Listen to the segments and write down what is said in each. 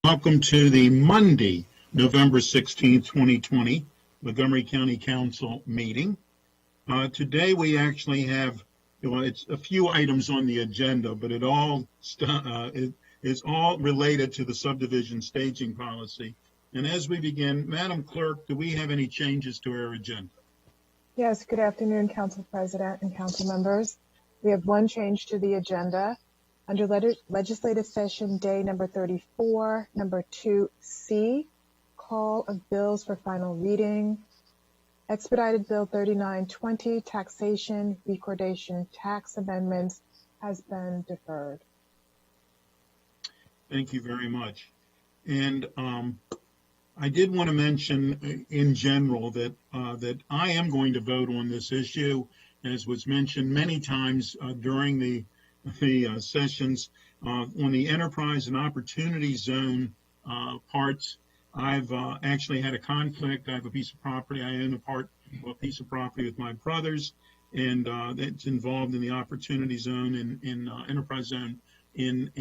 Welcome to the Monday, November 16th, 2020, Montgomery County Council meeting. Today we actually have, it's a few items on the agenda, but it is all related to the subdivision staging policy. And as we begin, Madam Clerk, do we have any changes to our agenda? Yes, good afternoon, Council President and Council members. We have one change to the agenda. Under legislative session day number 34, number 2C, call of bills for final reading. Expedited Bill 3920, taxation, recordation, tax amendments has been deferred. Thank you very much. And I did want to mention in general that I am going to vote on this issue, as was mentioned many times during the sessions on the enterprise and opportunity zone parts. I've actually had a conflict. I have a piece of property. I own a piece of property with my brothers, and it's involved in the opportunity zone in enterprise zone in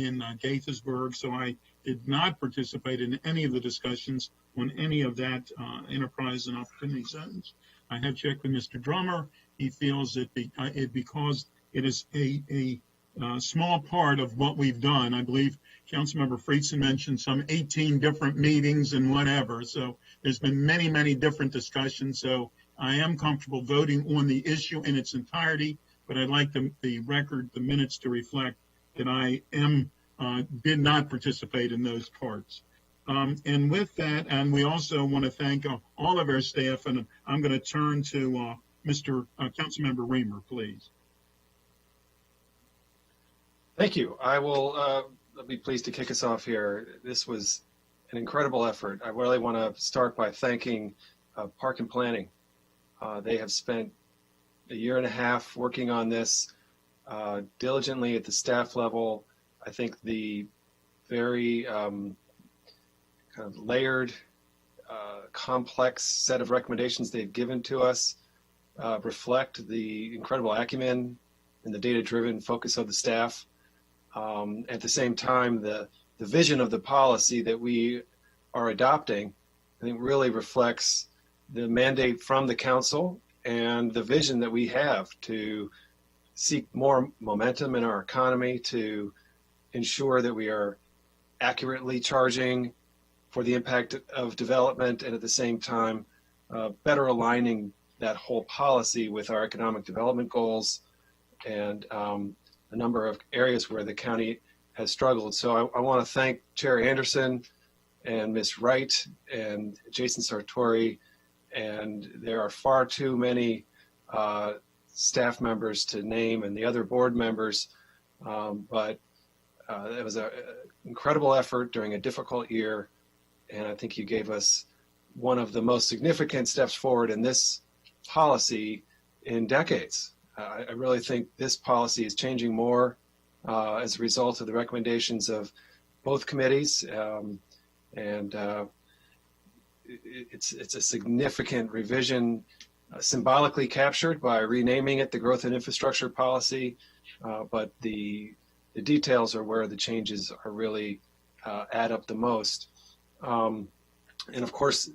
Gaithersburg. So I did not participate in any of the discussions on any of that enterprise and opportunity zones. I have checked with Mr. Drummer. He feels that because it is a small part of what we've done. I believe Councilmember Friedson mentioned some 18 different meetings and whatever. So there's been many, many different discussions. So I am comfortable voting on the issue in its entirety, but I'd like the minutes to reflect that I did not participate in those parts. And with that, and we also want to thank all of our staff, and I'm going to turn to Councilmember Riemer, please. Thank you. I will be pleased to kick us off here. This was an incredible effort. I really want to start by thanking Park and Planning. They have spent a year and a half working on this diligently at the staff level. I think the very kind of layered, complex set of recommendations they've given to us reflect the incredible acumen and the data-driven focus of the staff. At the same time, the vision of the policy that we are adopting, I think, really reflects the mandate from the council and the vision that we have to seek more momentum in our economy, to ensure that we are accurately charging for the impact of development, and at the same time, better aligning that whole policy with our economic development goals and a number of areas where the county has struggled. So I want to thank Chair Anderson and Ms. Wright and Jason Sartori, and there are far too many staff members to name and the other board members, but it was an incredible effort during a difficult year, and I think you gave us one of the most significant steps forward in this policy in decades. I really think this policy is changing more as a result of the recommendations of both committees, and it's a significant revision, symbolically captured by renaming it the Growth and Infrastructure Policy, but the details are where the changes are really add up the most. And of course,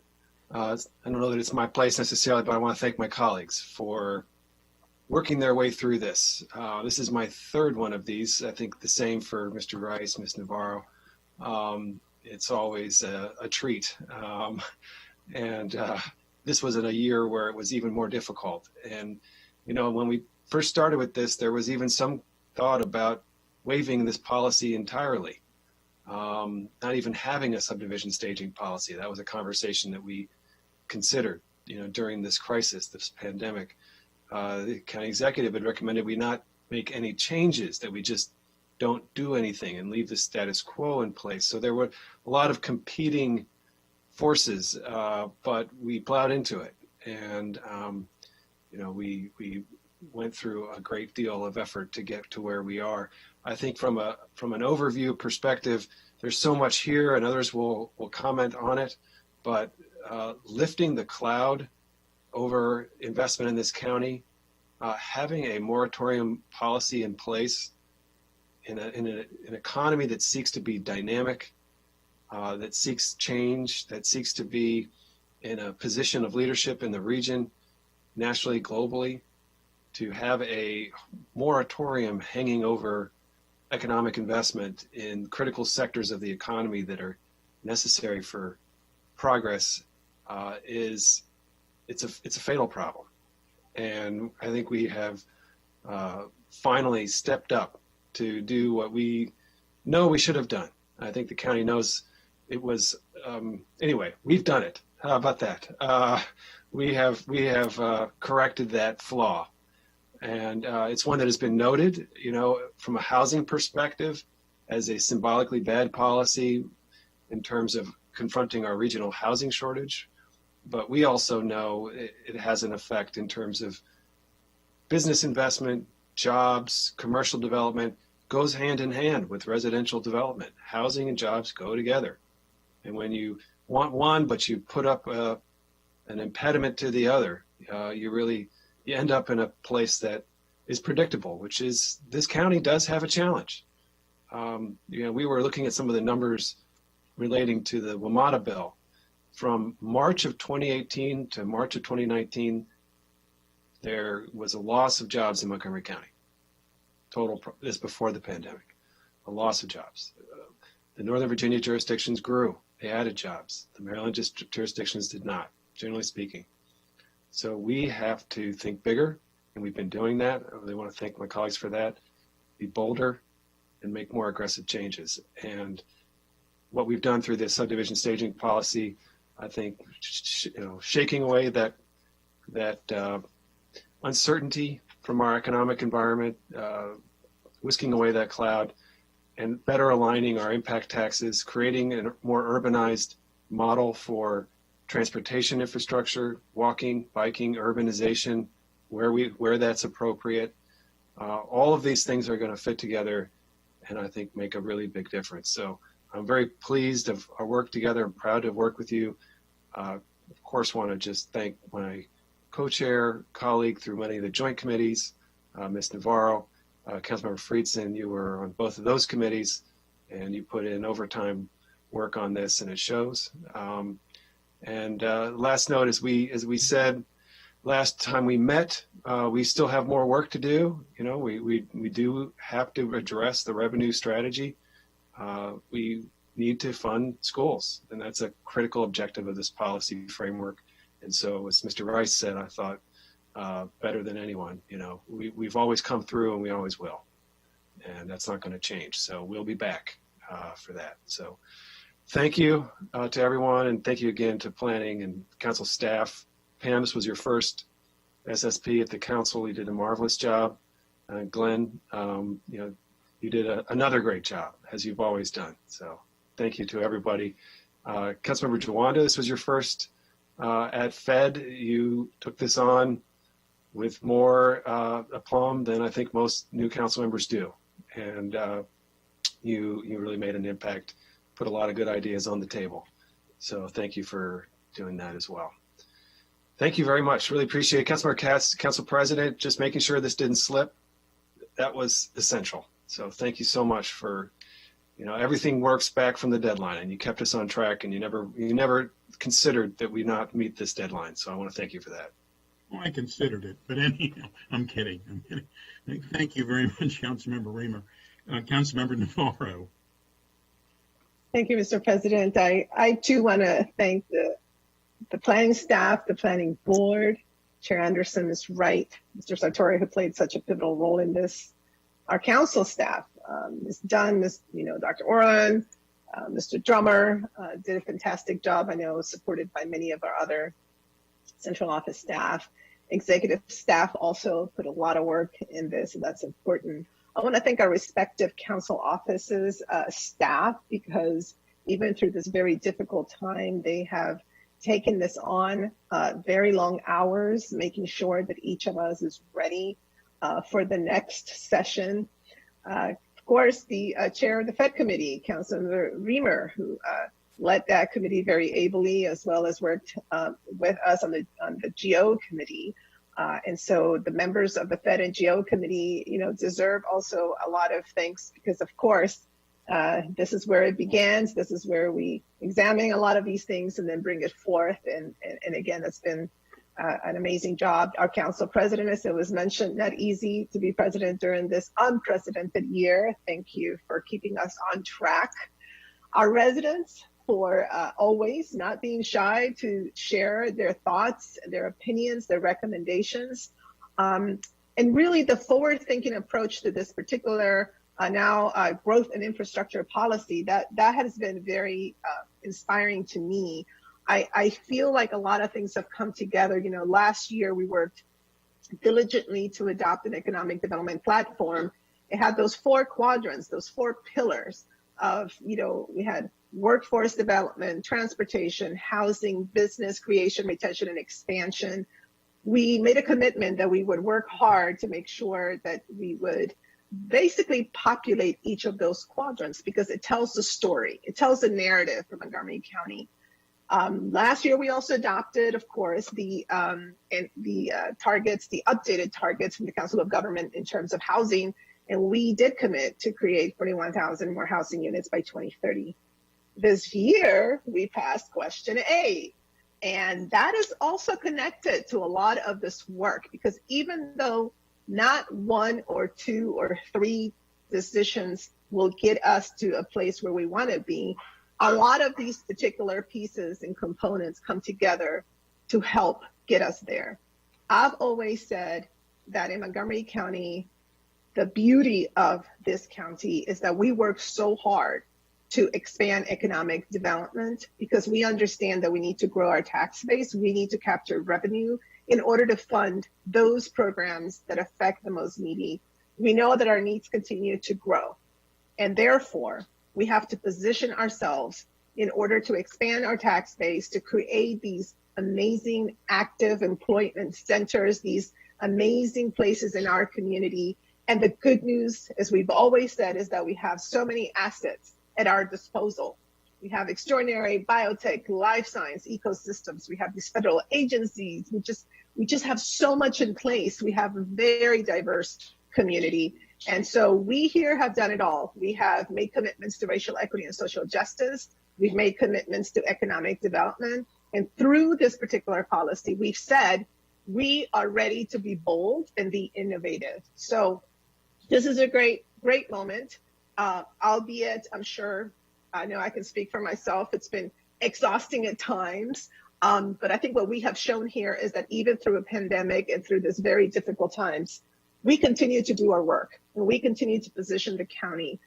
I don't know that it's my place necessarily, but I want to thank my colleagues for working their way through this. This is my third one of these. I think the same for Mr. Rice, Ms. Navarro. It's always a treat. And this was in a year where it was even more difficult. And, you know, when we first started with this, there was even some thought about waiving this policy entirely, not even having a subdivision staging policy. That was a conversation that we considered, you know, during this crisis, this pandemic. The county executive had recommended we not make any changes, that we just don't do anything and leave the status quo in place. So there were a lot of competing forces, but we plowed into it. And, you know, we went through a great deal of effort to get to where we are. I think from an overview perspective, there's so much here, and others will comment on it, but lifting the cloud over investment in this county, having a moratorium policy in place in an economy that seeks to be dynamic, that seeks change, that seeks to be in a position of leadership in the region, nationally, globally, to have a moratorium hanging over economic investment in critical sectors of the economy that are necessary for progress it's a fatal problem. And I think we have finally stepped up to do what we know we should have done. I think the county knows it was, anyway, we've done it. How about that? We have corrected that flaw. And it's one that has been noted, from a housing perspective as a symbolically bad policy in terms of confronting our regional housing shortage. But we also know it has an effect in terms of business investment, jobs, commercial development, goes hand in hand with residential development. Housing and jobs go together. And when you want one, but you put up an impediment to the other, you end up in a place that is predictable, which is this county does have a challenge. We were looking at some of the numbers relating to the WMATA bill. From March of 2018 to March of 2019, there was a loss of jobs in Montgomery County. This before the pandemic, a loss of jobs. The Northern Virginia jurisdictions grew. They added jobs. The Maryland jurisdictions did not, generally speaking. So we have to think bigger, and we've been doing that. I really want to thank my colleagues for that. Be bolder and make more aggressive changes. And what we've done through this subdivision staging policy, I think, shaking away that uncertainty from our economic environment, whisking away that cloud, and better aligning our impact taxes, creating a more urbanized model for transportation infrastructure, walking, biking, urbanization, where that's appropriate. All of these things are going to fit together and I think make a really big difference. So I'm very pleased of our work together. I'm proud to work with you. Of course, want to just thank my co-chair, colleague through many of the joint committees, Ms. Navarro, Councilmember Friedson. You were on both of those committees and you put in overtime work on this and it shows. And last note, as we said last time we met, we still have more work to do. We do have to address the revenue strategy. We need to fund schools, and that's a critical objective of this policy framework. And so, as Mr. Rice said, I thought better than anyone, we've always come through and we always will. And that's not going to change. So we'll be back for that. So thank you to everyone, and thank you again to planning and council staff. Pam, this was your first SSP at the council. You did a marvelous job. Glenn, you did another great job, as you've always done. So thank you to everybody. Councilmember Jawanda, this was your first at Fed. You took this on with more aplomb than I think most new council members do. And you really made an impact, put a lot of good ideas on the table. So thank you for doing that as well. Thank you very much. Really appreciate it. Councilmember Katz, Council President, just making sure this didn't slip. That was essential. So thank you so much for, everything works back from the deadline, and you kept us on track, and you never considered that we not meet this deadline. So I want to thank you for that. Well, I considered it, but anyhow, I'm kidding. Thank you very much, Councilmember Riemer. Councilmember Navarro. Thank you, Mr. President. I too want to thank the planning staff, the planning board. Chair Anderson is right. Mr. Sartori, who played such a pivotal role in this. Our council staff, Ms. Dunn, Dr. Orlan, Mr. Drummer did a fantastic job. I know supported by many of our other central office staff. Executive staff also put a lot of work in this, and that's important. I want to thank our respective council offices staff, because even through this very difficult time, they have taken this on very long hours, making sure that each of us is ready for the next session. Of course, the chair of the Fed committee, Councilmember Riemer, who led that committee very ably, as well as worked with us on the GO committee. And so the members of the Fed and GO committee, deserve also a lot of thanks, because of course, This is where it begins. This is where we examine a lot of these things and then bring it forth. And again, that's been an amazing job. Our council president, as it was mentioned, not easy to be president during this unprecedented year. Thank you for keeping us on track. Our residents for always not being shy to share their thoughts, their opinions, their recommendations. And really the forward-thinking approach to this particular growth and infrastructure policy, that has been very inspiring to me. I feel like a lot of things have come together. You know, last year we worked diligently to adopt an economic development platform. It had those 4 quadrants, those 4 pillars of, you know, we had workforce development, transportation, housing, business creation, retention, and expansion. We made a commitment that we would work hard to make sure that we would basically populate each of those quadrants because it tells the story. It tells the narrative for Montgomery County. Last year, we also adopted, of course, the targets, the updated targets from the Council of Government in terms of housing. And we did commit to create 41,000 more housing units by 2030. This year, we passed question A. And that is also connected to a lot of this work because even though not 1 or 2 or 3 decisions will get us to a place where we want to be, a lot of these particular pieces and components come together to help get us there. I've always said that in Montgomery County, the beauty of this county is that we work so hard to expand economic development because we understand that we need to grow our tax base. We need to capture revenue in order to fund those programs that affect the most needy. We know that our needs continue to grow, and therefore we have to position ourselves in order to expand our tax base, to create these amazing active employment centers, these amazing places in our community. And the good news, as we've always said, is that we have so many assets at our disposal. We have extraordinary biotech, life science ecosystems. We have these federal agencies. We just have so much in place. We have a very diverse community. And so we here have done it all. We have made commitments to racial equity and social justice. We've made commitments to economic development. And through this particular policy, we've said we are ready to be bold and be innovative. So this is a great moment. Albeit, I'm sure, I know I can speak for myself, it's been exhausting at times. But I think what we have shown here is that even through a pandemic and through this very difficult times, we continue to do our work and we continue to position the county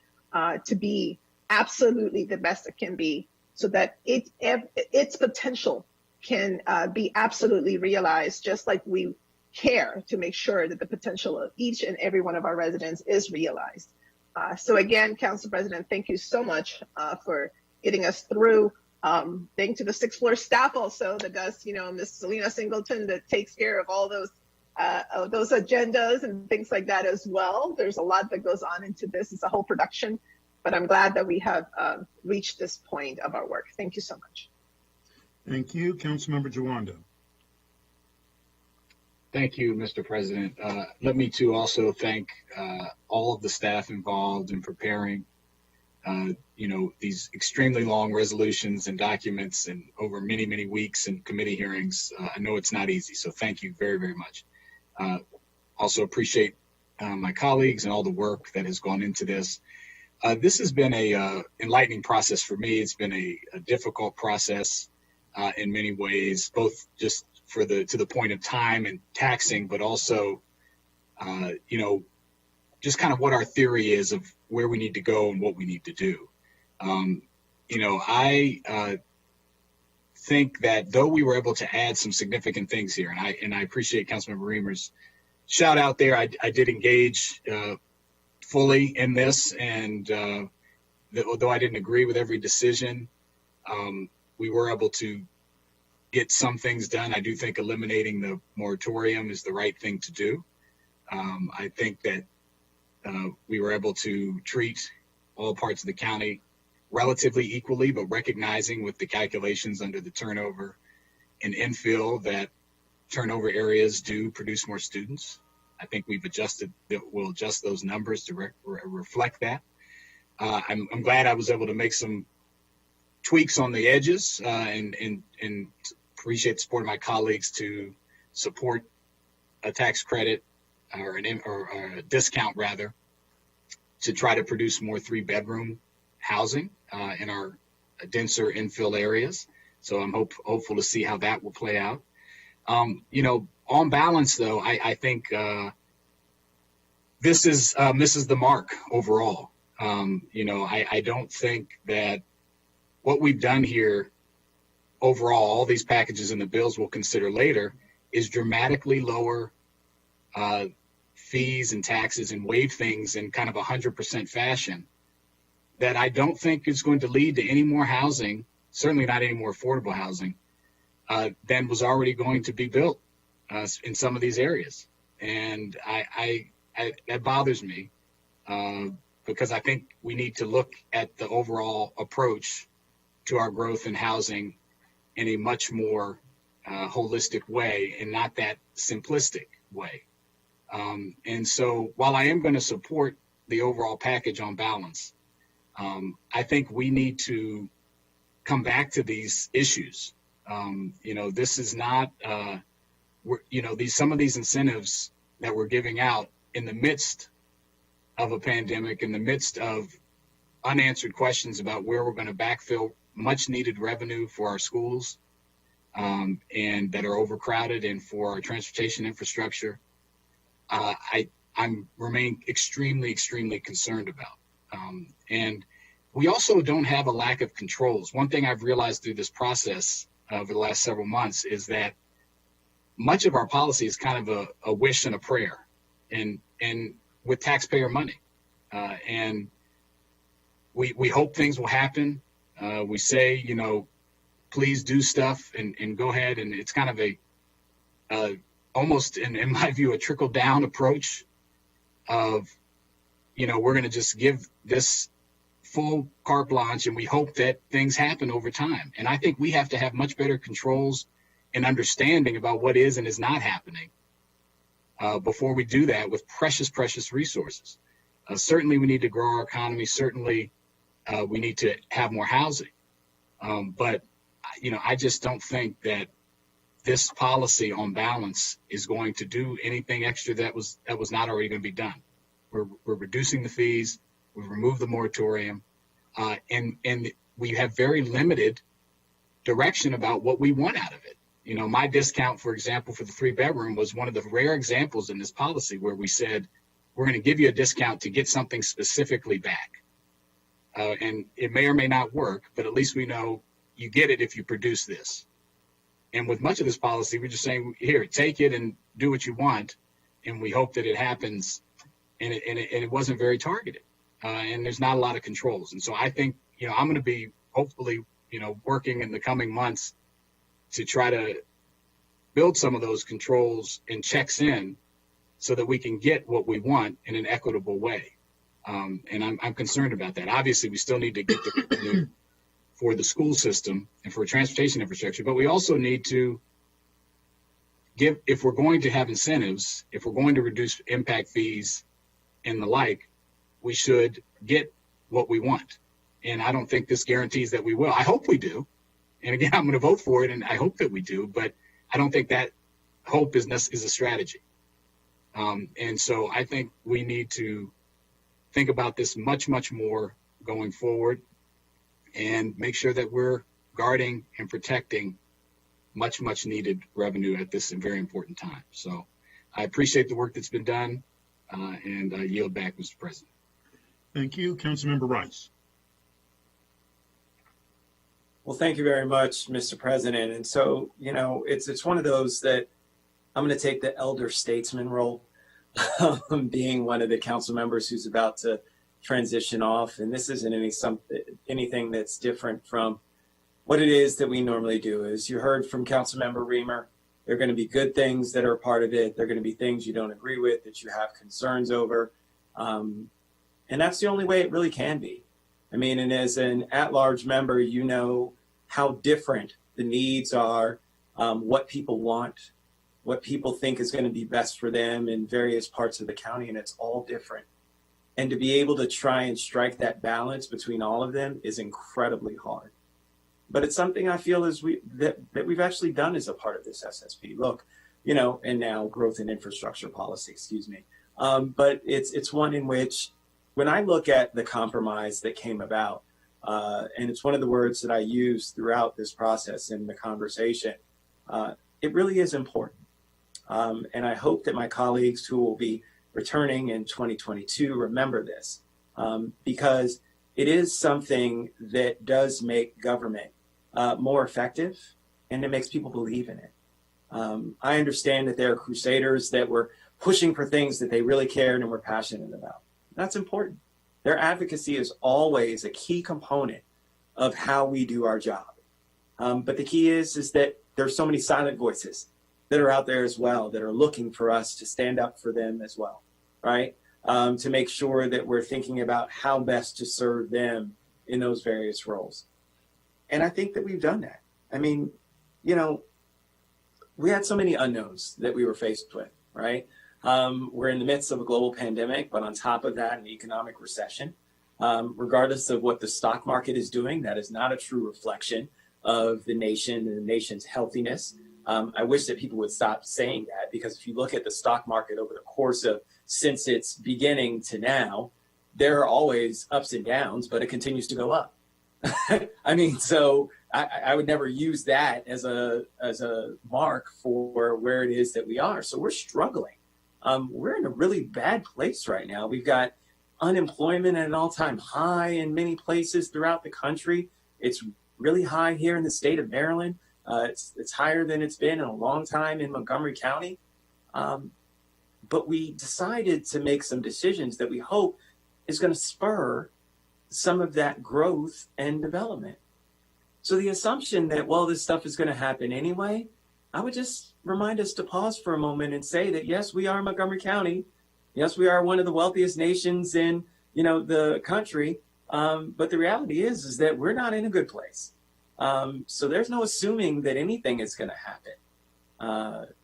to be absolutely the best it can be so that its potential can be absolutely realized, just like we care to make sure that the potential of each and every one of our residents is realized. So again, Council President, thank you so much for getting us through. Thank to the 6th floor staff also that does, you know, Ms. Selena Singleton that takes care of all those agendas and things like that as well. There's a lot that goes on into this. It's a whole production, but I'm glad that we have reached this point of our work. Thank you so much. Thank you. Councilmember Jawanda. Thank you, Mr. President. Let me too also thank all of the staff involved in preparing, these extremely long resolutions and documents and over many, many weeks and committee hearings. I know it's not easy, so thank you very, very much. Also appreciate my colleagues and all the work that has gone into this. This has been a enlightening process for me. It's been a difficult process in many ways, both just to the point of time and taxing, but also, just kind of what our theory is of where we need to go and what we need to do. I think that though we were able to add some significant things here, and I appreciate Councilmember Riemer's shout out there. I did engage fully in this, and although I didn't agree with every decision, we were able to get some things done. I do think eliminating the moratorium is the right thing to do. I think that we were able to treat all parts of the county relatively equally, but recognizing with the calculations under the turnover and infill that turnover areas do produce more students. I think we'll adjust those numbers to reflect that. I'm glad I was able to make some tweaks on the edges and appreciate the support of my colleagues to support a tax credit or a discount rather to try to produce more 3-bedroom housing in our denser infill areas. So I'm hopeful to see how that will play out. On balance, though, I think this misses the mark overall. I don't think that what we've done here overall, all these packages and the bills we'll consider later, is dramatically lower fees and taxes and waive things in kind of 100% fashion that I don't think is going to lead to any more housing, certainly not any more affordable housing, than was already going to be built in some of these areas. And that bothers me because I think we need to look at the overall approach to our growth in housing in a much more holistic way and not that simplistic way. And so while I am going to support the overall package on balance, I think we need to come back to these issues. This is not, some of these incentives that we're giving out in the midst of a pandemic, in the midst of unanswered questions about where we're going to backfill much needed revenue for our schools and that are overcrowded and for our transportation infrastructure. I'm remain extremely, extremely concerned about. And we also don't have a lack of controls. One thing I've realized through this process over the last several months is that much of our policy is kind of a wish and a prayer and with taxpayer money. And we hope things will happen. We say, please do stuff and go ahead. And it's kind of a almost, in my view, a trickle down approach of, we're going to just give this full carte blanche and we hope that things happen over time. And I think we have to have much better controls and understanding about what is and is not happening before we do that with precious, precious resources. Certainly we need to grow our economy. Certainly we need to have more housing. But I just don't think that this policy on balance is going to do anything extra that was not already going to be done. We're reducing the fees. We've removed the moratorium, and we have very limited direction about what we want out of it. My discount, for example, for the 3-bedroom was one of the rare examples in this policy where we said, we're going to give you a discount to get something specifically back. And it may or may not work, but at least we know you get it if you produce this. And with much of this policy, we're just saying, here, take it and do what you want. And we hope that it happens. And it wasn't very targeted. And there's not a lot of controls. And so I think, I'm going to be hopefully, working in the coming months to try to build some of those controls and checks in so that we can get what we want in an equitable way. And I'm concerned about that. Obviously, we still need to get the revenue for the school system and for transportation infrastructure, but we also need to if we're going to have incentives, if we're going to reduce impact fees and the like, we should get what we want. And I don't think this guarantees that we will. I hope we do. And again, I'm going to vote for it, and I hope that we do, but I don't think that hope is a strategy. And so I think we need to think about this much, much more going forward and make sure that we're guarding and protecting much, much needed revenue at this very important time. So I appreciate the work that's been done, and I yield back, Mr. President. Thank you. Councilmember Rice. Well, thank you very much, Mr. President. And so, it's one of those that I'm going to take the elder statesman role, being one of the council members who's about to transition off. And this isn't anything that's different from what it is that we normally do. As you heard from Councilmember Riemer, there are going to be good things that are a part of it. There are going to be things you don't agree with, that you have concerns over. And that's the only way it really can be. I mean, and as an at-large member, you know how different the needs are, what people want, what people think is going to be best for them in various parts of the county, and it's all different. And to be able to try and strike that balance between all of them is incredibly hard. But it's something I feel that we've actually done as a part of this SSP. Look, and now growth and infrastructure policy, excuse me. But it's one in which, when I look at the compromise that came about, and it's one of the words that I use throughout this process in the conversation, it really is important. And I hope that my colleagues who will be returning in 2022 remember this, because it is something that does make government more effective, and it makes people believe in it. I understand that there are crusaders that were pushing for things that they really cared and were passionate about. That's important. Their advocacy is always a key component of how we do our job. But the key is that there's so many silent voices that are out there as well, that are looking for us to stand up for them as well, right? To make sure that we're thinking about how best to serve them in those various roles. And I think that we've done that. I mean, we had so many unknowns that we were faced with, right? We're in the midst of a global pandemic, but on top of that, an economic recession. Regardless of what the stock market is doing, that is not a true reflection of the nation and the nation's healthiness. I wish that people would stop saying that, because if you look at the stock market over the course of since its beginning to now, there are always ups and downs, but it continues to go up. I mean, so I would never use that as a mark for where it is that we are. So we're struggling. We're in a really bad place right now. We've got unemployment at an all-time high in many places throughout the country. It's really high here in the state of Maryland. It's higher than it's been in a long time in Montgomery County. But we decided to make some decisions that we hope is going to spur some of that growth and development. So the assumption that, well, this stuff is going to happen anyway, I would just remind us to pause for a moment and say that, yes, we are Montgomery County. Yes, we are one of the wealthiest nations in, the country. But the reality is that we're not in a good place. So there's no assuming that anything is going to happen.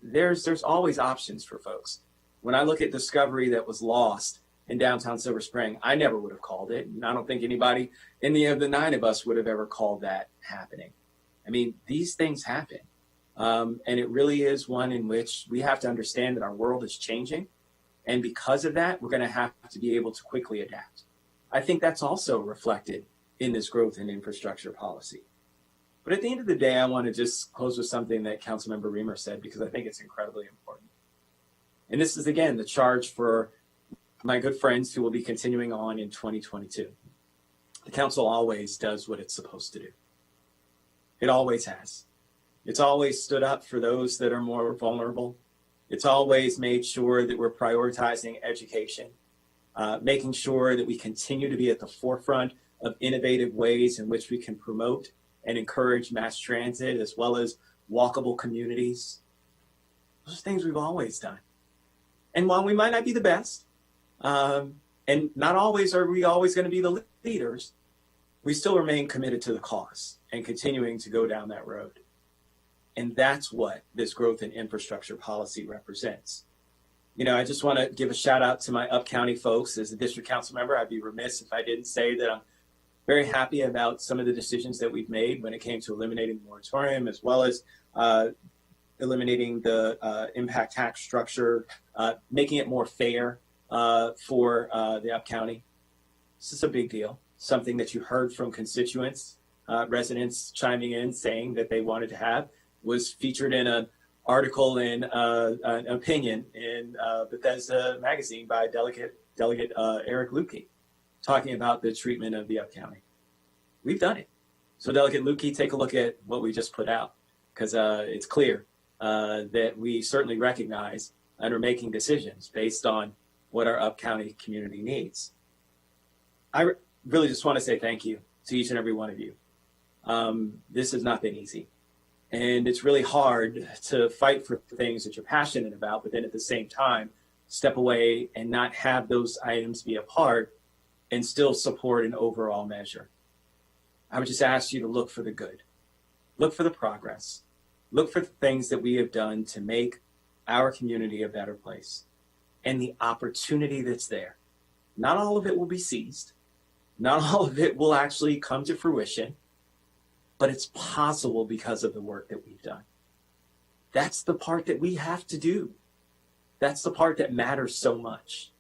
There's always options for folks. When I look at Discovery that was lost in downtown Silver Spring, I never would have called it. And I don't think anybody, any of the 9 of us, would have ever called that happening. I mean, these things happen. And it really is one in which we have to understand that our world is changing. And because of that, we're going to have to be able to quickly adapt. I think that's also reflected in this growth and infrastructure policy. But at the end of the day, I want to just close with something that Councilmember Riemer said, because I think it's incredibly important. And this is, again, the charge for my good friends who will be continuing on in 2022. The council always does what it's supposed to do. It always has. It's always stood up for those that are more vulnerable. It's always made sure that we're prioritizing education, making sure that we continue to be at the forefront of innovative ways in which we can promote and encourage mass transit, as well as walkable communities. Those are things we've always done. And while we might not be the best, and not always are we always going to be the leaders, we still remain committed to the cause and continuing to go down that road. And that's what this growth and infrastructure policy represents. I just want to give a shout out to my up-county folks. As a district council member, I'd be remiss if I didn't say that I'm very happy about some of the decisions that we've made when it came to eliminating the moratorium, as well as eliminating the impact tax structure, making it more fair for the up-county. This is a big deal, something that you heard from constituents, residents chiming in saying that they wanted to have, was featured in an article in an opinion in Bethesda magazine by Delegate Eric Lukey, talking about the treatment of the up-county. We've done it. So Delegate Lukey, take a look at what we just put out, because it's clear that we certainly recognize and are making decisions based on what our up-county community needs. I really just want to say thank you to each and every one of you. This has not been easy. And it's really hard to fight for things that you're passionate about, but then at the same time, step away and not have those items be a part and still support an overall measure. I would just ask you to look for the good, look for the progress, look for the things that we have done to make our community a better place. and the opportunity that's there. Not all of it will be seized. Not all of it will actually come to fruition, but it's possible because of the work that we've done. That's the part that we have to do. That's the part that matters so much.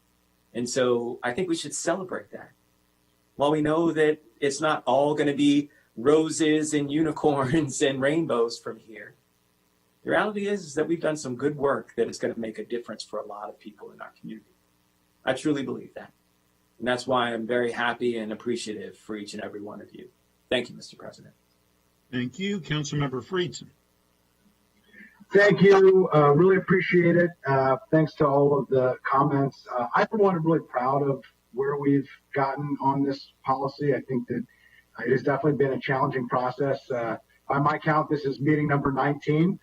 And so I think we should celebrate that. While we know that it's not all going to be roses and unicorns and rainbows from here, the reality is that we've done some good work that is going to make a difference for a lot of people in our community. I truly believe that. And that's why I'm very happy and appreciative for each and every one of you. Thank you, Mr. President. Thank you. Councilmember Friedson. Thank you. Really appreciate it. Thanks to all of the comments. I, for one, am really proud of where we've gotten on this policy. I think that it has definitely been a challenging process. By my count, this is meeting number 19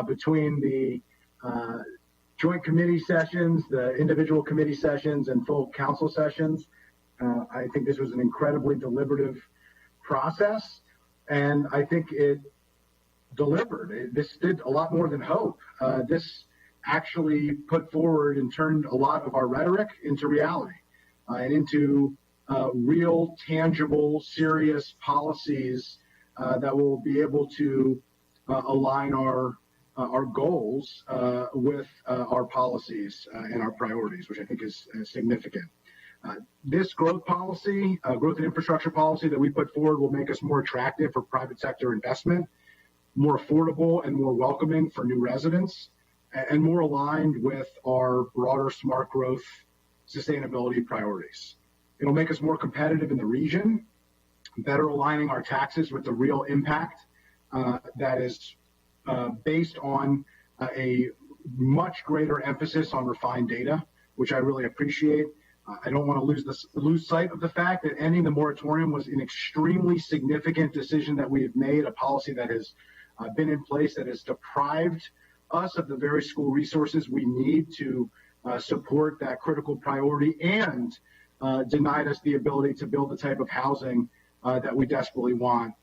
between the joint committee sessions, the individual committee sessions, and full council sessions. I think this was an incredibly deliberative process, and I think it delivered. This did a lot more than hope. This actually put forward and turned a lot of our rhetoric into reality and into real, tangible, serious policies that will be able to align our goals with our policies and our priorities, which I think is significant. This growth policy, growth and infrastructure policy that we put forward will make us more attractive for private sector investment, more affordable and more welcoming for new residents, and more aligned with our broader smart growth sustainability priorities. It'll make us more competitive in the region, better aligning our taxes with the real impact that is based on a much greater emphasis on refined data, which I really appreciate. I don't want to lose sight of the fact that ending the moratorium was an extremely significant decision that we have made, a policy that has been in place that has deprived us of the very school resources we need to support that critical priority and denied us the ability to build the type of housing that we desperately want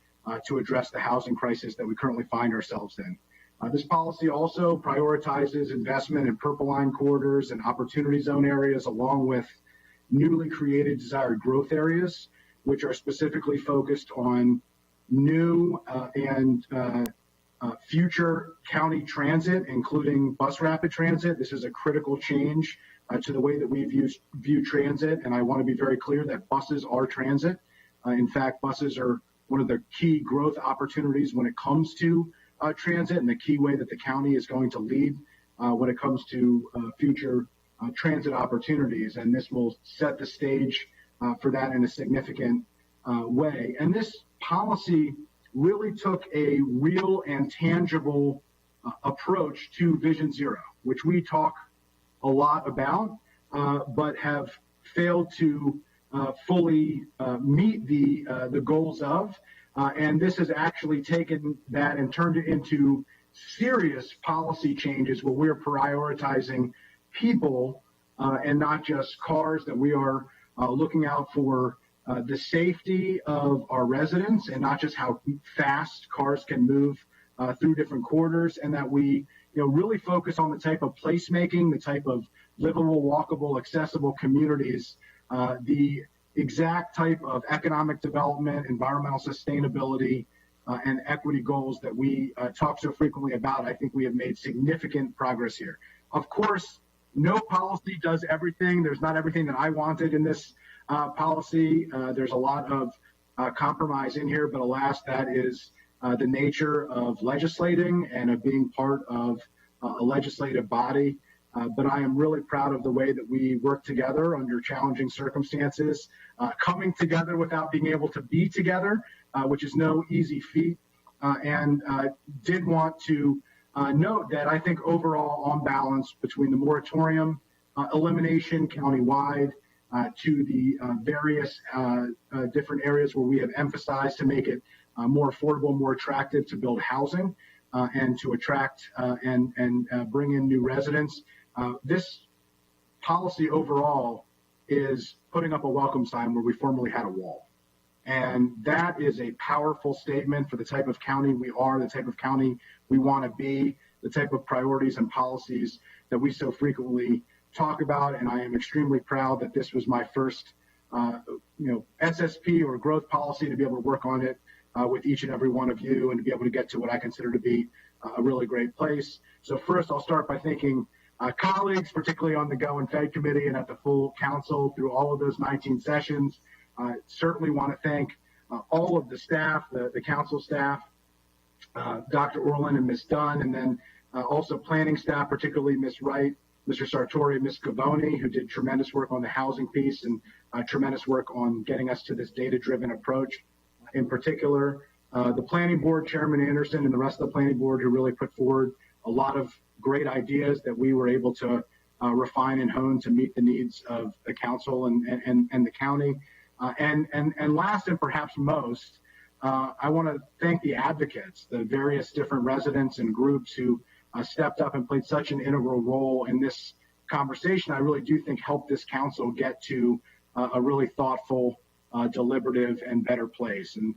to address the housing crisis that we currently find ourselves in. This policy also prioritizes investment in Purple Line corridors and opportunity zone areas, along with newly created desired growth areas, which are specifically focused on new and future county transit, including bus rapid transit. This is a critical change to the way that we view transit, and I want to be very clear that buses are transit. In fact, buses are one of the key growth opportunities when it comes to transit, and the key way that the county is going to lead when it comes to future transit opportunities, and this will set the stage for that in a significant way. And this policy really took a real and tangible approach to Vision Zero, which we talk a lot about, but have failed to fully meet the goals of. And this has actually taken that and turned it into serious policy changes where we're prioritizing people and not just cars, that we are looking out for the safety of our residents and not just how fast cars can move through different corridors, and that we really focus on the type of placemaking, the type of livable, walkable, accessible communities, the exact type of economic development, environmental sustainability, and equity goals that we talk so frequently about. I think we have made significant progress here. Of course, no policy does everything. There's not everything that I wanted in this policy. There's a lot of compromise in here, but alas, that is the nature of legislating and of being part of a legislative body. But I am really proud of the way that we work together under challenging circumstances, coming together without being able to be together, which is no easy feat. And did want to note that I think overall, on balance, between the moratorium elimination countywide to the various different areas where we have emphasized to make it more affordable, more attractive to build housing and to attract and bring in new residents, this policy overall is putting up a welcome sign where we formerly had a wall. And that is a powerful statement for the type of county we are, the type of county we want to be, the type of priorities and policies that we so frequently talk about, and I am extremely proud that this was my first, SSP or growth policy, to be able to work on it with each and every one of you and to be able to get to what I consider to be a really great place. So first, I'll start by thanking colleagues, particularly on the Go and Fed Committee and at the full council through all of those 19 sessions. Certainly want to thank all of the staff, the council staff, Dr. Orland and Ms. Dunn, and then also planning staff, particularly Ms. Wright, Mr. Sartori, Ms. Cavoni, who did tremendous work on the housing piece and tremendous work on getting us to this data-driven approach. In particular, the planning board, Chairman Anderson, and the rest of the planning board, who really put forward a lot of great ideas that we were able to refine and hone to meet the needs of the council and the county. And last and perhaps most, I want to thank the advocates, the various different residents and groups who stepped up and played such an integral role in this conversation. I really do think helped this council get to a really thoughtful, deliberative, and better place. And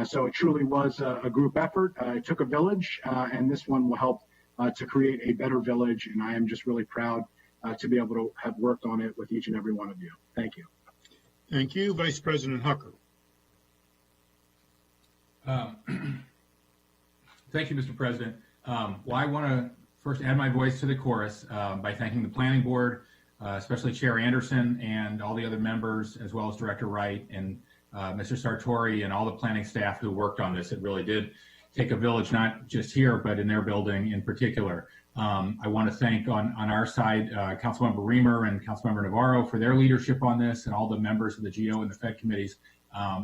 so it truly was a group effort. It took a village, and this one will help to create a better village. And I am just really proud to be able to have worked on it with each and every one of you. Thank you. Thank you. Vice President Hucker. Thank you, Mr. President. Well, I want to first add my voice to the chorus by thanking the Planning Board, especially Chair Anderson and all the other members, as well as Director Wright and Mr. Sartori and all the planning staff who worked on this. It really did take a village, not just here, but in their building in particular. I want to thank on our side Councilmember Riemer and Councilmember Navarro for their leadership on this, and all the members of the GO and the Fed committees,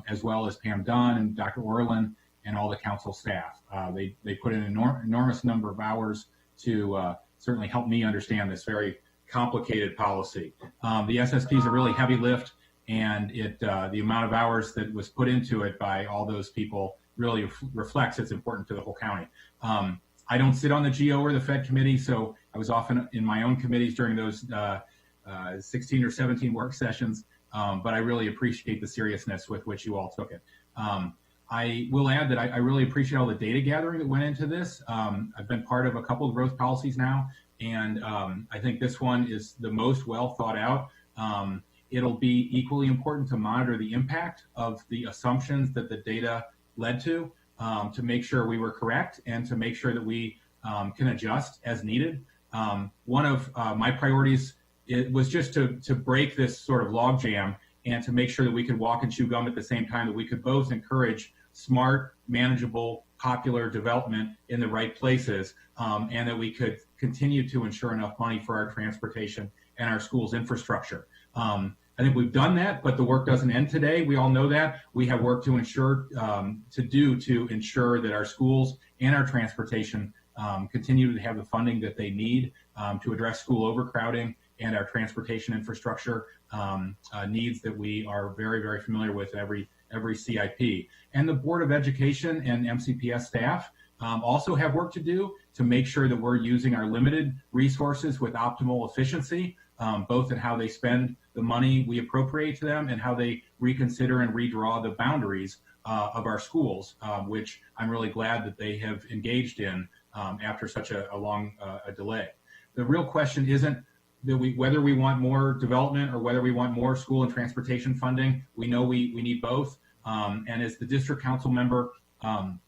as well as Pam Dunn and Dr. Orland and all the council staff. They put in an enormous number of hours to certainly help me understand this very complicated policy. The SSP is a really heavy lift, and the amount of hours that was put into it by all those people really reflects it's important to the whole county. I don't sit on the GO or the Fed committee, so I was often in my own committees during those 16 or 17 work sessions, but I really appreciate the seriousness with which you all took it. I will add that I really appreciate all the data gathering that went into this. I've been part of a couple of growth policies now, and I think this one is the most well thought out. It'll be equally important to monitor the impact of the assumptions that the data led to make sure we were correct and to make sure that we can adjust as needed. One of my priorities was just to break this sort of logjam and to make sure that we could walk and chew gum at the same time, that we could both encourage smart, manageable, popular development in the right places, and that we could continue to ensure enough money for our transportation and our schools' infrastructure. I think we've done that, but the work doesn't end today. We all know that. We have work to ensure that our schools and our transportation continue to have the funding that they need to address school overcrowding and our transportation infrastructure needs that we are very, very familiar with every CIP. And the Board of Education and MCPS staff also have work to do to make sure that we're using our limited resources with optimal efficiency, both in how they spend the money we appropriate to them and how they reconsider and redraw the boundaries of our schools, which I'm really glad that they have engaged in after such a long delay. The real question isn't that whether we want more development or whether we want more school and transportation funding. We know we need both. And as the district council member, I'm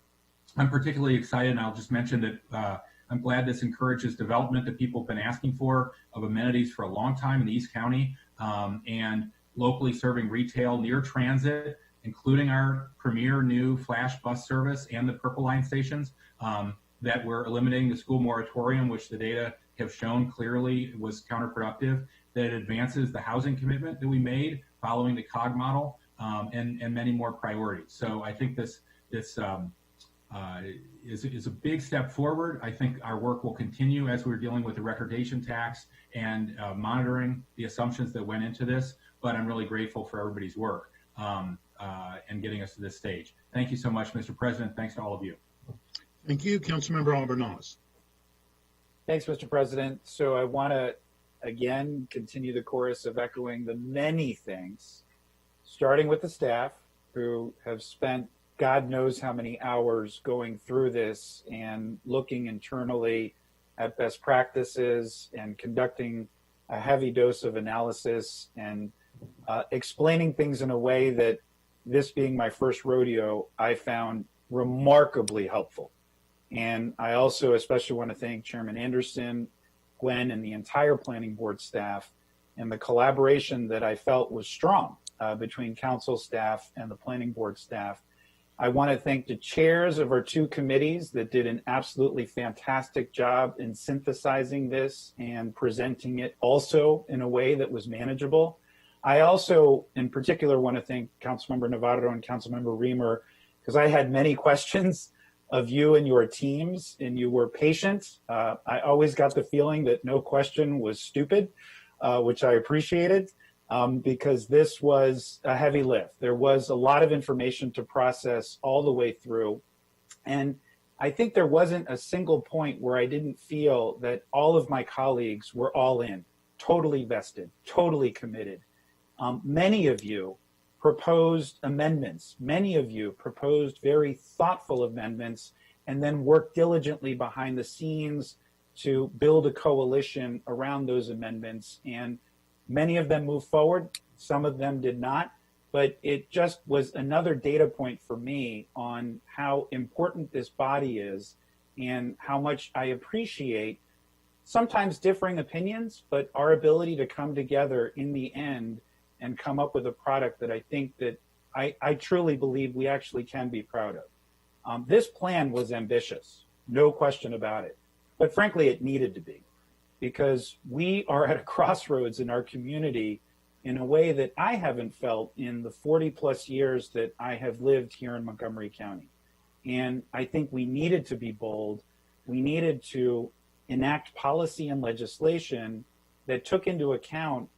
particularly excited, and I'll just mention that I'm glad this encourages development that people have been asking for of amenities for a long time in the East County, and locally serving retail near transit, including our premier new flash bus service and the Purple Line stations, that we're eliminating the school moratorium, which the data have shown clearly was counterproductive, that it advances the housing commitment that we made following the COG model, and many more priorities. So I think this is a big step forward. I think our work will continue as we're dealing with the recordation tax and monitoring the assumptions that went into this, but I'm really grateful for everybody's work and getting us to this stage. Thank you so much, Mr. President. Thanks to all of you. Thank you. Councilmember Albernoz. Thanks, Mr. President. So I want to, again, continue the chorus of echoing the many things, starting with the staff who have spent God knows how many hours going through this and looking internally at best practices and conducting a heavy dose of analysis and explaining things in a way that, this being my first rodeo, I found remarkably helpful. And I also especially want to thank Chairman Anderson, Gwen, and the entire planning board staff, and the collaboration that I felt was strong between council staff and the planning board staff. I want to thank the chairs of our two committees that did an absolutely fantastic job in synthesizing this and presenting it also in a way that was manageable. I also, in particular, want to thank Councilmember Navarro and Councilmember Riemer, because I had many questions of you and your teams, and you were patient. I always got the feeling that no question was stupid, which I appreciated. Because this was a heavy lift. There was a lot of information to process all the way through. And I think there wasn't a single point where I didn't feel that all of my colleagues were all in, totally vested, totally committed. Many of you proposed amendments. Many of you proposed very thoughtful amendments and then worked diligently behind the scenes to build a coalition around those amendments. And many of them moved forward, some of them did not, but it just was another data point for me on how important this body is and how much I appreciate sometimes differing opinions, but our ability to come together in the end and come up with a product that I think that I truly believe we actually can be proud of. This plan was ambitious, no question about it, but frankly, it needed to be, because we are at a crossroads in our community in a way that I haven't felt in the 40 plus years that I have lived here in Montgomery County. And I think we needed to be bold. We needed to enact policy and legislation that took into account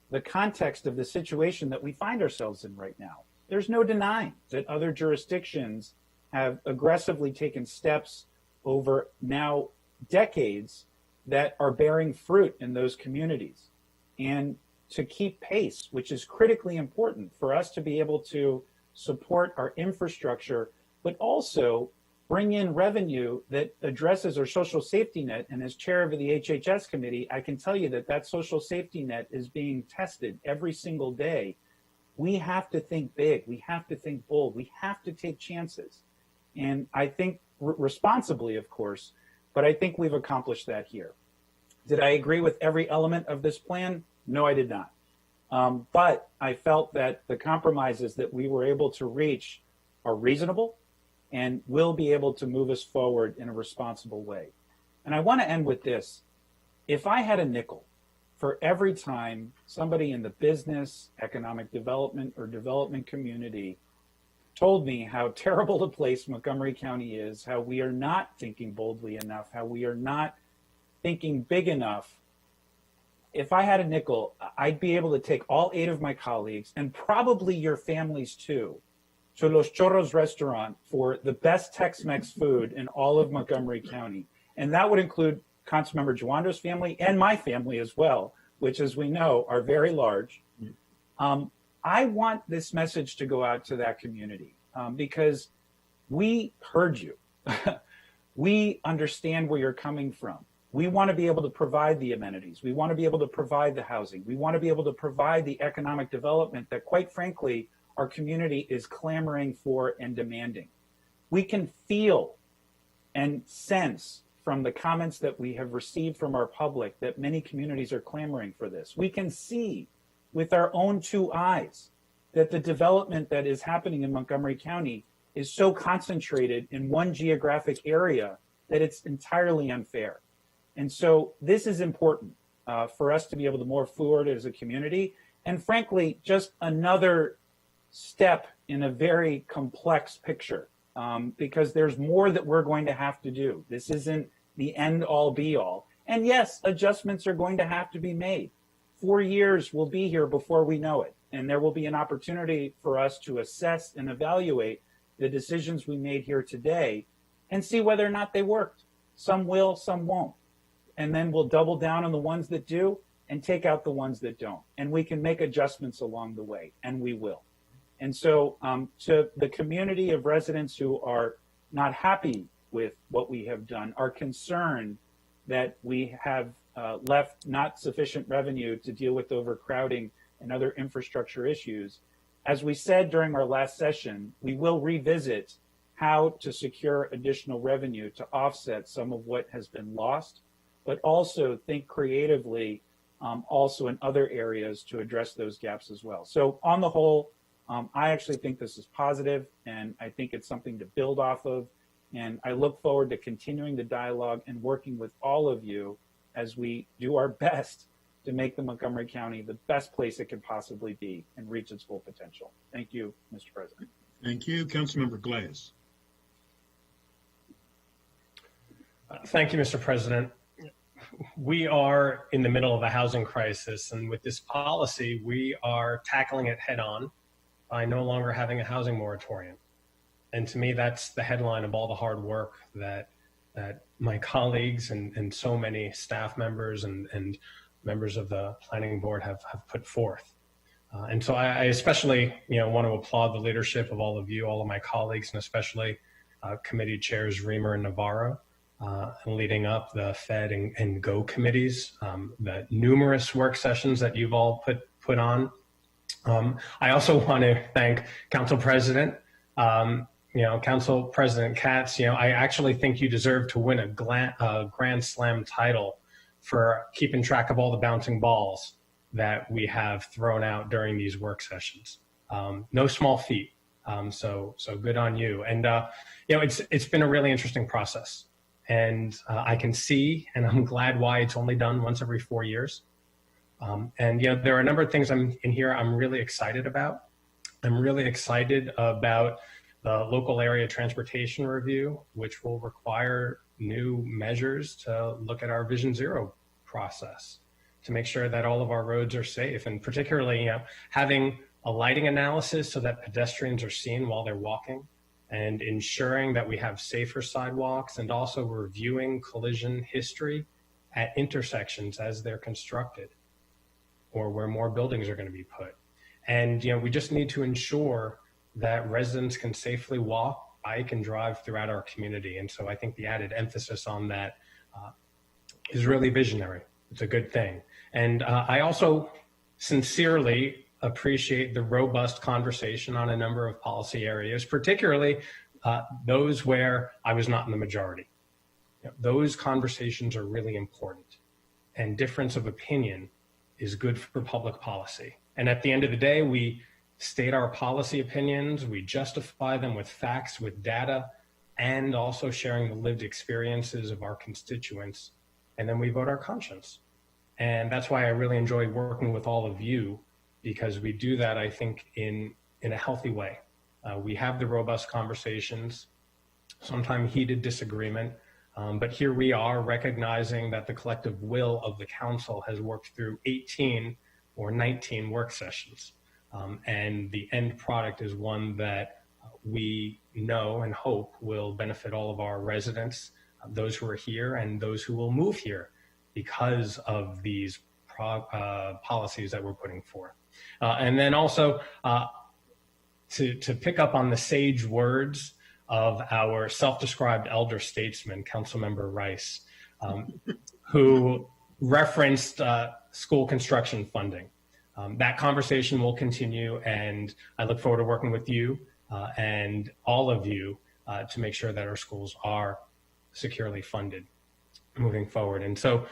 the context of the situation that we find ourselves in right now. There's no denying that other jurisdictions have aggressively taken steps over now decades that are bearing fruit in those communities, and to keep pace, which is critically important for us to be able to support our infrastructure, but also bring in revenue that addresses our social safety net. And as chair of the HHS committee, I can tell you that that social safety net is being tested every single day. We have to think big. We have to think bold. We have to take chances. And I think responsibly, of course, but I think we've accomplished that here. Did I agree with every element of this plan? No, I did not. But I felt that the compromises that we were able to reach are reasonable and will be able to move us forward in a responsible way. And I want to end with this. If I had a nickel for every time somebody in the business, economic development, or development community told me how terrible a place Montgomery County is, how we are not thinking boldly enough, how we are not thinking big enough, if I had a nickel, I'd be able to take all 8 of my colleagues, and probably your families too, to Los Chorros restaurant for the best Tex-Mex food in all of Montgomery County. And that would include Councilmember Joando's family and my family as well, which, as we know, are very large. I want this message to go out to that community because we heard you. We understand where you're coming from. We want to be able to provide the amenities. We want to be able to provide the housing. We want to be able to provide the economic development that, quite frankly, our community is clamoring for and demanding. We can feel and sense from the comments that we have received from our public that many communities are clamoring for this. We can see with our own 2 eyes that the development that is happening in Montgomery County is so concentrated in one geographic area that it's entirely unfair. And so this is important for us to be able to move forward as a community. And frankly, just another step in a very complex picture because there's more that we're going to have to do. This isn't the end all be all. And yes, adjustments are going to have to be made. 4 years will be here before we know it. And there will be an opportunity for us to assess and evaluate the decisions we made here today and see whether or not they worked. Some will, some won't. And then we'll double down on the ones that do and take out the ones that don't. And we can make adjustments along the way, and we will. And so to the community of residents who are not happy with what we have done, are concerned that we have left not sufficient revenue to deal with overcrowding and other infrastructure issues. As we said during our last session, we will revisit how to secure additional revenue to offset some of what has been lost, but also think creatively also in other areas to address those gaps as well. So on the whole, I actually think this is positive, and I think it's something to build off of. And I look forward to continuing the dialogue and working with all of you as we do our best to make the Montgomery County the best place it can possibly be and reach its full potential. Thank you, Mr. President. Thank you. Councilmember Glass. Thank you, Mr. President. We are in the middle of a housing crisis, and with this policy, we are tackling it head on by no longer having a housing moratorium. And to me, that's the headline of all the hard work that my colleagues and so many staff members and members of the planning board have put forth. And so I especially want to applaud the leadership of all of you, all of my colleagues, and especially committee chairs Riemer and Navarro, leading up the Fed and GO committees, the numerous work sessions that you've all put on. I also want to thank Council President, Council President Katz. I actually think you deserve to win a Grand Slam title for keeping track of all the bouncing balls that we have thrown out during these work sessions. No small feat. So good on you. And it's been a really interesting process, and I can see, and I'm glad why it's only done once every 4 years. And there are a number of things I'm really excited about. I'm really excited about the local area transportation review, which will require new measures to look at our Vision Zero process to make sure that all of our roads are safe, and particularly having a lighting analysis so that pedestrians are seen while they're walking, and ensuring that we have safer sidewalks, and also reviewing collision history at intersections as they're constructed or where more buildings are going to be put. And we just need to ensure that residents can safely walk, bike, and drive throughout our community. And so I think the added emphasis on that is really visionary. It's a good thing. And I also sincerely appreciate the robust conversation on a number of policy areas, particularly those where I was not in the majority. Those conversations are really important, and difference of opinion is good for public policy. And at the end of the day, we state our policy opinions, we justify them with facts, with data, and also sharing the lived experiences of our constituents, and then we vote our conscience. And that's why I really enjoy working with all of you, because we do that, I think, in a healthy way. We have the robust conversations, sometimes heated disagreement, but here we are recognizing that the collective will of the council has worked through 18 or 19 work sessions. And the end product is one that we know and hope will benefit all of our residents, those who are here and those who will move here because of these policies that we're putting forth. And then also to pick up on the sage words of our self-described elder statesman, Councilmember Rice, who referenced school construction funding. That conversation will continue, and I look forward to working with you and all of you to make sure that our schools are securely funded moving forward. And so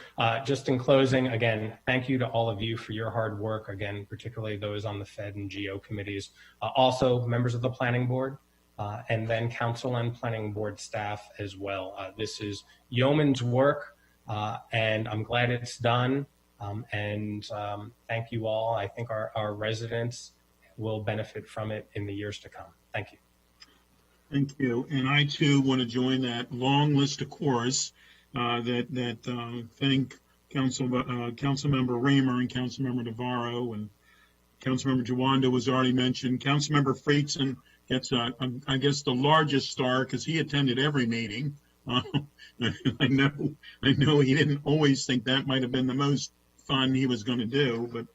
just in closing, again, thank you to all of you for your hard work, again, particularly those on the Fed and GO committees, also members of the planning board, and then council and planning board staff as well. This is yeoman's work, and I'm glad it's done. Thank you all. I think our residents will benefit from it in the years to come. Thank you. Thank you. And I too want to join that long list of chorus that thank Councilmember Riemer and Councilmember Navarro, and Councilmember Jawanda was already mentioned. Councilmember Friedson gets, I guess, the largest star because he attended every meeting. I know he didn't always think that might have been the most fun he was going to do, but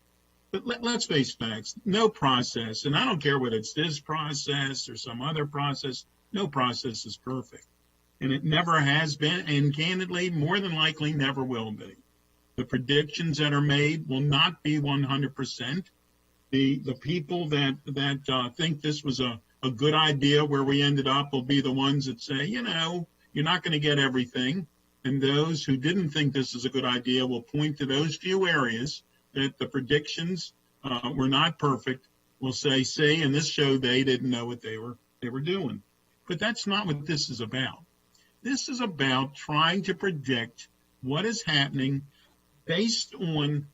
let's face facts. No process, and I don't care whether it's this process or some other process, no process is perfect. And it never has been, and candidly, more than likely, never will be. The predictions that are made will not be 100%. The people that think this was a good idea where we ended up will be the ones that say, you know, you're not going to get everything. And those who didn't think this is a good idea will point to those few areas that the predictions were not perfect, will say, see, and this showed they didn't know what they were doing. But that's not what this is about. This is about trying to predict what is happening based on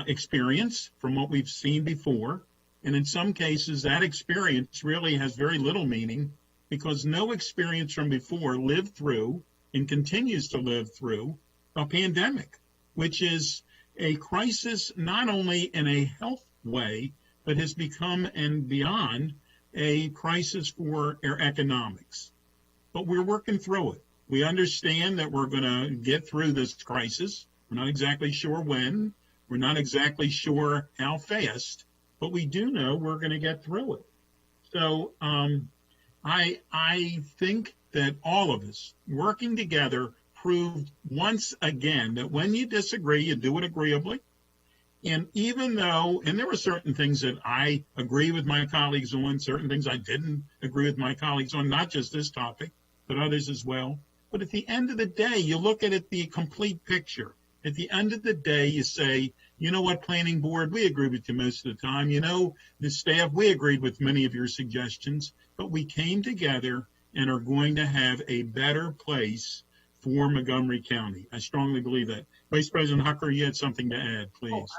experience from what we've seen before. And in some cases, that experience really has very little meaning because no experience from before lived through and continues to live through a pandemic, which is a crisis not only in a health way, but has become and beyond a crisis for our economics. But we're working through it. We understand that we're going to get through this crisis. We're not exactly sure when. We're not exactly sure how fast, but we do know we're going to get through it. So I think that all of us working together proved once again that when you disagree, you do it agreeably. And even though, and there were certain things that I agree with my colleagues on, certain things I didn't agree with my colleagues on, not just this topic, but others as well. But at the end of the day, you look at it, the complete picture. At the end of the day, you say, you know what, planning board, we agree with you most of the time. You know, the staff, we agreed with many of your suggestions, but we came together and are going to have a better place for Montgomery County. I strongly believe that. Vice President Hucker, you had something to add, please.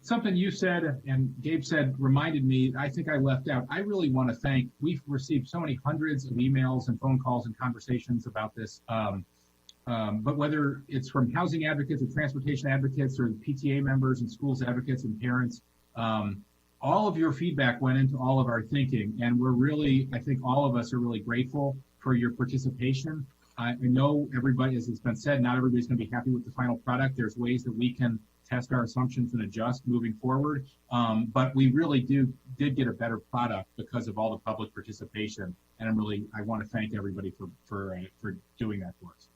Something you said and Gabe said reminded me, I think I left out. I really want to thank, we've received so many hundreds of emails and phone calls and conversations about this. But whether it's from housing advocates or transportation advocates or PTA members and schools advocates and parents, all of your feedback went into all of our thinking. And we're really, I think all of us are really grateful for your participation. I know everybody, as it's been said, not everybody's going to be happy with the final product. There's ways that we can test our assumptions and adjust moving forward. But we really did get a better product because of all the public participation. And I want to thank everybody for doing that for us.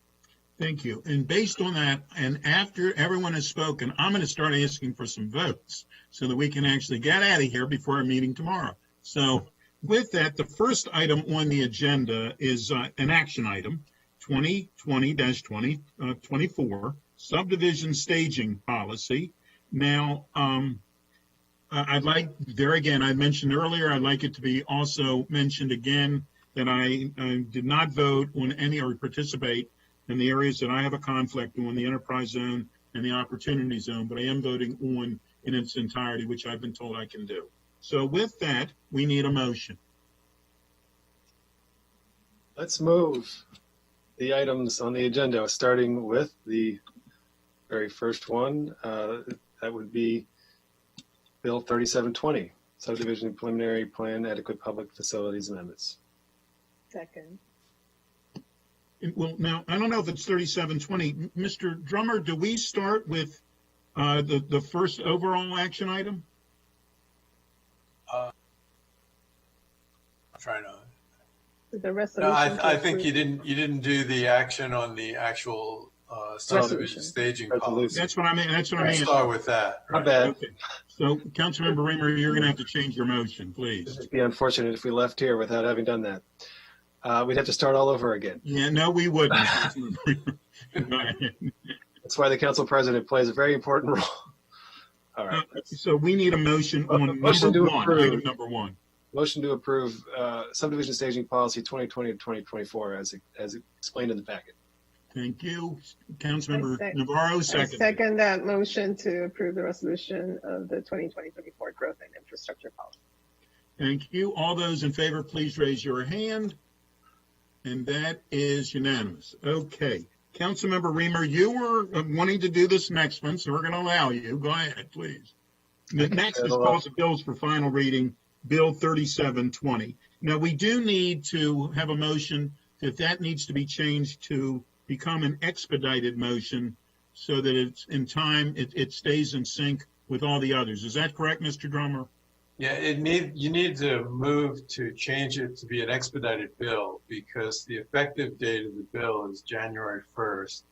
Thank you. And based on that, and after everyone has spoken, I'm going to start asking for some votes so that we can actually get out of here before our meeting tomorrow. So with that, the first item on the agenda is an action item, 2020-24, subdivision staging policy. Now, I'd like, there again, I mentioned earlier, I'd like it to be also mentioned again that I did not vote on any or participate in the areas that I have a conflict on, the enterprise zone and the opportunity zone, but I am voting on in its entirety, which I've been told I can do. So with that, we need a motion. Let's move the items on the agenda, starting with the very first one. That would be Bill 3720, Subdivision Preliminary Plan Adequate Public Facilities Amendments. Second. Well, now, I don't know if it's 3720. Mr. Drummer, do we start with the first overall action item? I'm trying to. The resolution. No, I think you didn't do the action on the actual subdivision staging policy. That's what I mean. That's what I mean. Start with that. Right? Not bad. Okay. So, Councilmember Riemer, you're going to have to change your motion, please. It'd be unfortunate if we left here without having done that. We'd have to start all over again. Yeah, no, we wouldn't. That's why the council president plays a very important role. All right. So we need a motion on Motion to number one, approve. item number one. Motion to approve subdivision staging policy 2020 to 2024 as explained in the packet. Thank you. Councilmember I Navarro, I second. second that motion to approve the resolution of the 2020-24 growth and infrastructure policy. Thank you. All those in favor, please raise your hand. And that is unanimous. Okay. Councilmember Riemer, you were wanting to do this next one, so we're going to allow you. Go ahead, please. The next is calls the bills for final reading, Bill 3720. Now, we do need to have a motion that needs to be changed to become an expedited motion so that it's in time, it stays in sync with all the others. Is that correct, Mr. Drummer? Yeah, you need to move to change it to be an expedited bill because the effective date of the bill is January 1st.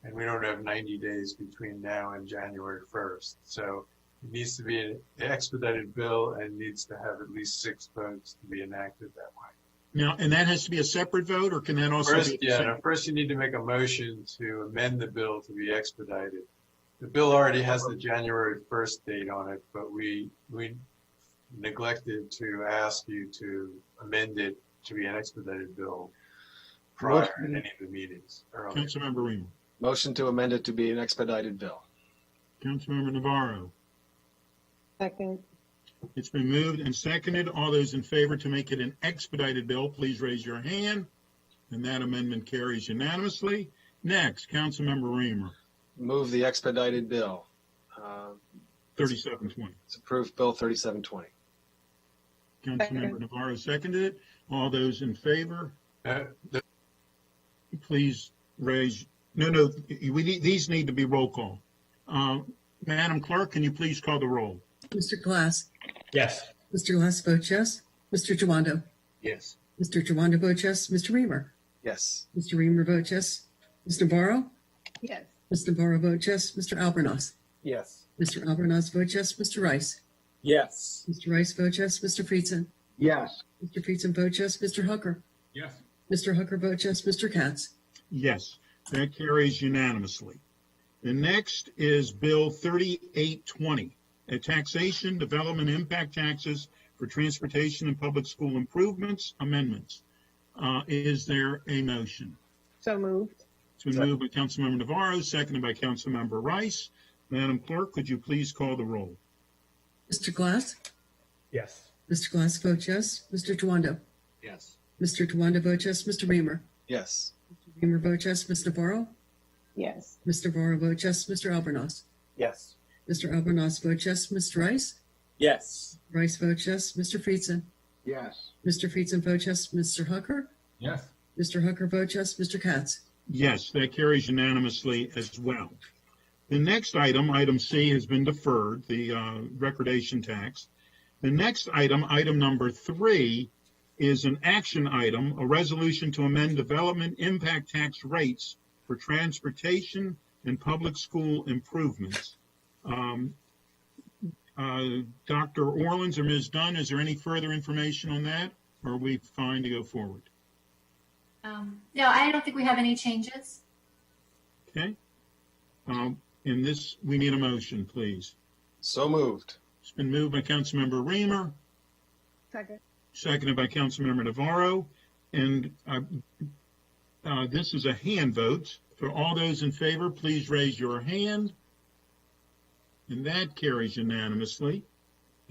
and we don't have 90 days between now and January 1st. So it needs to be an expedited bill and needs to have at least 6 votes to be enacted that way. Now, and that has to be a separate vote, or can that also First, be? first you need to make a motion to amend the bill to be expedited. The bill already has the January 1st date on it, but we neglected to ask you to amend it to be an expedited bill prior to any of the meetings earlier. Councilmember Riemer. Motion to amend it to be an expedited bill. Councilmember Navarro. Second. It's been moved and seconded. All those in favor to make it an expedited bill, please raise your hand. And that amendment carries unanimously. Next, Councilmember Riemer. Move the expedited bill. 3720. It's approved Bill 3720. Councilmember Navarro seconded it. All those in favor, please raise. No, these need to be roll call. Madam Clerk, can you please call the roll? Mr. Glass. Yes. Mr. Glass votes yes. Mr. Jawando. Yes. Mr. Jawando votes yes. Mr. Riemer. Yes. Mr. Riemer votes yes. Mr. Barrow. Yes. Mr. Barrow votes yes. Mr. Albornoz. Yes. Mr. Albornoz votes yes. Mr. Rice. Yes. Mr. Rice votes yes. Mr. Friedson. Yes. Mr. Friedson votes yes. Mr. Hooker. Yes. Mr. Hooker votes yes. Mr. Katz. Yes, that carries unanimously. The next is Bill 3820, a taxation development impact taxes for transportation and public school improvements amendments. Is there a motion? So moved. It's been moved by Councilmember Navarro, seconded by Councilmember Rice. Madam Clerk, could you please call the roll? Mr. Glass. Yes. Mr. Glass votes yes. Mr. Jawando. Yes. Mr. Jawando votes yes. Mr. Riemer. Yes. Mr. Riemer votes yes. Mr. Barrow. Yes. Mr. Barrow votes yes. Mr. Albornoz. Yes. Mr. Albornoz votes yes. Mr. Rice. Yes. Rice votes yes. Mr. Friedson. Yes. Mr. Friedson votes yes. Mr. Hooker. Yes. Mr. Hooker votes yes. Mr. Katz. Yes, that carries unanimously as well. The next item, item C, has been deferred, the recordation tax. The next item, item number 3, is an action item, a resolution to amend development impact tax rates for transportation and public school improvements. Dr. Orleans or Ms. Dunn, is there any further information on that, or are we fine to go forward? No, I don't think we have any changes. Okay. In this, we need a motion, please. So moved. It's been moved by Councilmember Riemer, Second. seconded by Councilmember Navarro, and this is a hand vote. For all those in favor, please raise your hand, and that carries unanimously.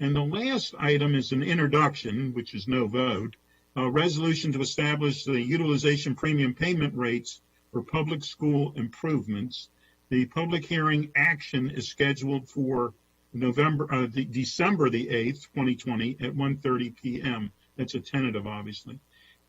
And the last item is an introduction, which is no vote, a resolution to establish the utilization premium payment rates for public school improvements. The public hearing action is scheduled for December the 8th, 2020 at 1:30 p.m. That's a tentative, obviously.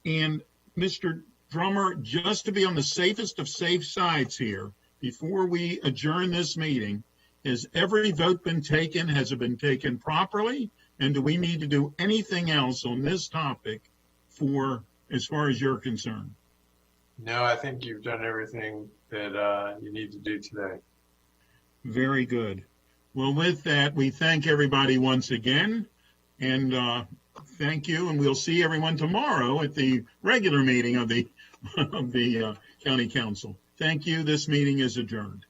And Mr. Drummer, just to be on the safest of safe sides here, before we adjourn this meeting, has every vote been taken? Has it been taken properly? And do we need to do anything else on this topic as far as you're concerned? No, I think you've done everything that you need to do today. Very good. Well, with that, we thank everybody once again, and thank you, and we'll see everyone tomorrow at the regular meeting of the County Council. Thank you. This meeting is adjourned.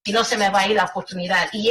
Y no se me va a ir la oportunidad. Y